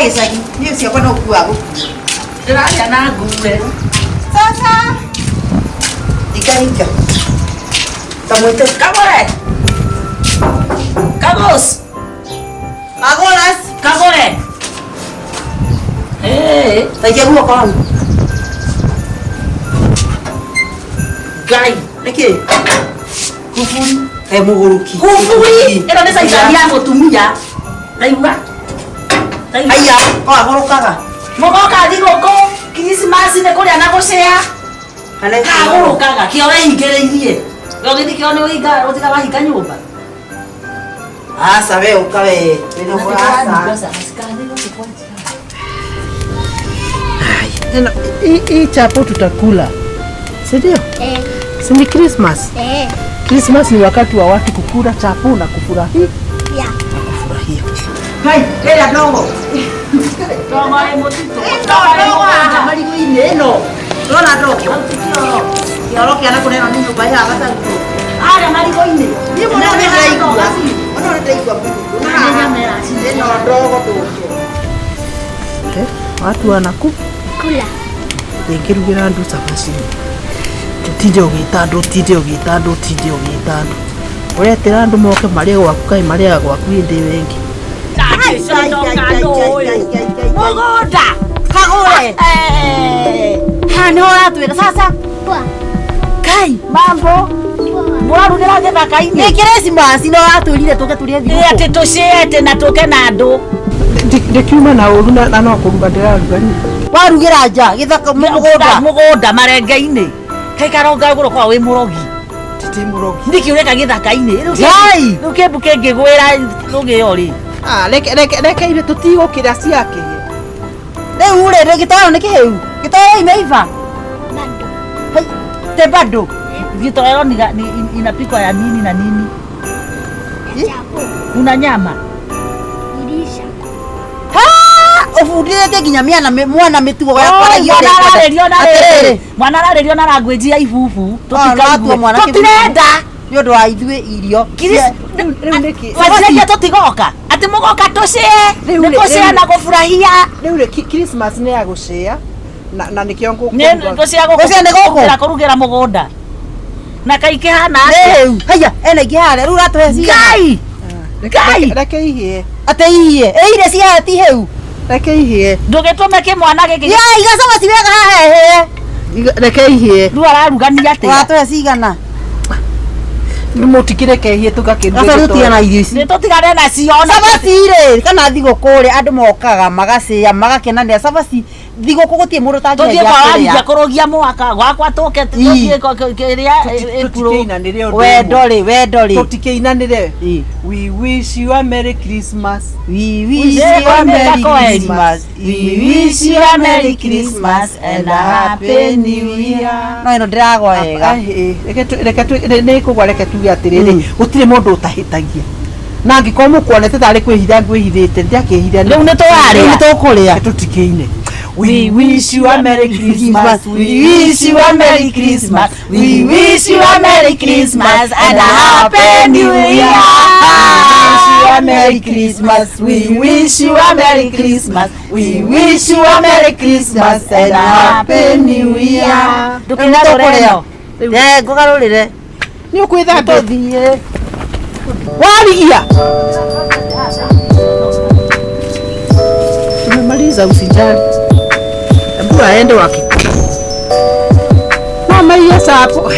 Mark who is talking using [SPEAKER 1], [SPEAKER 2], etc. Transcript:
[SPEAKER 1] Ai sagi, ni siapa nak buat aku?
[SPEAKER 2] Dia nak gule.
[SPEAKER 1] Sasa. Ikan. Kamu itu
[SPEAKER 2] Kagore. Kagos.
[SPEAKER 1] Kagolas.
[SPEAKER 2] Kagore.
[SPEAKER 1] Tadi aku apa?
[SPEAKER 2] Gai.
[SPEAKER 1] Lagi. Kufuri. Muguruki.
[SPEAKER 2] Kufuri. Era desa Italia mutumia. Taiwa.
[SPEAKER 1] Aya, aku kaga.
[SPEAKER 2] Mogoka digoko. Christmas ne kuri anagosea. Aku kaga. Kiore ingereirie. Rogiti kione oiga, otika bahika nyumba.
[SPEAKER 1] Sabe ukawe. Ndio
[SPEAKER 2] Sasa.
[SPEAKER 3] Hii chapo tutakula, si ndio? Si ni Christmas? Christmas ni wakati wa watu kukula chapo na kufurahia. Kufurahia.
[SPEAKER 1] Hai, ya dogo.
[SPEAKER 2] Dogo ai motito.
[SPEAKER 1] Dogo jamali kuine no. Dona dogo. Kioro kiana kuneno nini ubaya hata ndio.
[SPEAKER 2] Jamali kuine.
[SPEAKER 1] Ni mbona unaenda igwa? Ndio dogo tu.
[SPEAKER 3] Watu wanakula. Ngirugira andu cabaci tutinde ugitando uretera andu moke maria gwaku kai maria gwaku indi wengi
[SPEAKER 2] Mogoda
[SPEAKER 1] kagore hani ora twira sasa kai mambo murarugira githaka-ini ni Christmas no atwirire tuke turie thiku
[SPEAKER 2] ati tuciete na tuke na andu
[SPEAKER 3] ndikiuma na uru na no kuruga ndiraruga ni
[SPEAKER 1] warugira nja githaka
[SPEAKER 2] mugunda marenga-ini kai karonga guru kwa wi murogi
[SPEAKER 3] titi murogi
[SPEAKER 2] ndikiureka githaka-ini
[SPEAKER 1] gai
[SPEAKER 2] ruke ngigwira rugiyori
[SPEAKER 3] reke ire tutigukira ciake
[SPEAKER 1] riu ri gitoro ni kihiu gitoro imeiva te bado
[SPEAKER 2] vitoro ni inapikwa ya nini na nini kuna nyama
[SPEAKER 1] ufundire nginya mwana mitugo
[SPEAKER 2] mwana ararerio na language ya ibubu
[SPEAKER 1] tutirenda ni undu wa ithue irio
[SPEAKER 2] waciagia tutigoka ati mugoka tucie na gufurahia
[SPEAKER 3] riu Christmas ni ya gucia na nikio
[SPEAKER 2] ngukurugira kurugira mugunda na kaike hana
[SPEAKER 1] riu haya ene ngihare riu ratuhe
[SPEAKER 2] gai
[SPEAKER 3] reke ihie
[SPEAKER 1] ate ihie eire cia ti heu
[SPEAKER 3] reke ihie
[SPEAKER 2] ndugitume kimwana giki
[SPEAKER 1] igasoma ciwega hahehe
[SPEAKER 3] reke ihie
[SPEAKER 2] ru ararugania ati
[SPEAKER 1] watuhe cigana
[SPEAKER 3] mutikire kehie tugakiruga
[SPEAKER 1] asa rutiana irio ici
[SPEAKER 2] ni tutigane na ciona
[SPEAKER 1] sabacire kana thigukuri andu mokaga magacia magakenania sabaci thiguku gutie mundu
[SPEAKER 2] tangia kurugia mwaka gwakwa tuke tuthie kiria
[SPEAKER 1] wendori
[SPEAKER 3] tutikeinanire we wish you a merry Christmas
[SPEAKER 1] we wish you a merry Christmas we wish you a merry Christmas and a happy new year no ino ndirago wega
[SPEAKER 3] reke nikugwa reke tuge atiriri gutire mundu utahitagia na ngiko mukuonete tari kwihitha ngwihithite ndiakihitha
[SPEAKER 2] riu ni
[SPEAKER 1] tukuria
[SPEAKER 3] tutikeine
[SPEAKER 2] We wish you a merry Christmas. We wish you a merry Christmas. We wish you a merry Christmas and a happy new year.
[SPEAKER 1] Merry Christmas.
[SPEAKER 2] We wish you a merry Christmas. We wish you a merry Christmas and a happy new year.
[SPEAKER 1] Tukuria. Ngugarurire.
[SPEAKER 3] Ni ukwitha
[SPEAKER 1] tuthie.
[SPEAKER 3] Warigia. Tumemaliza usijali. Mbona aende waki. Mama hiyo sapo.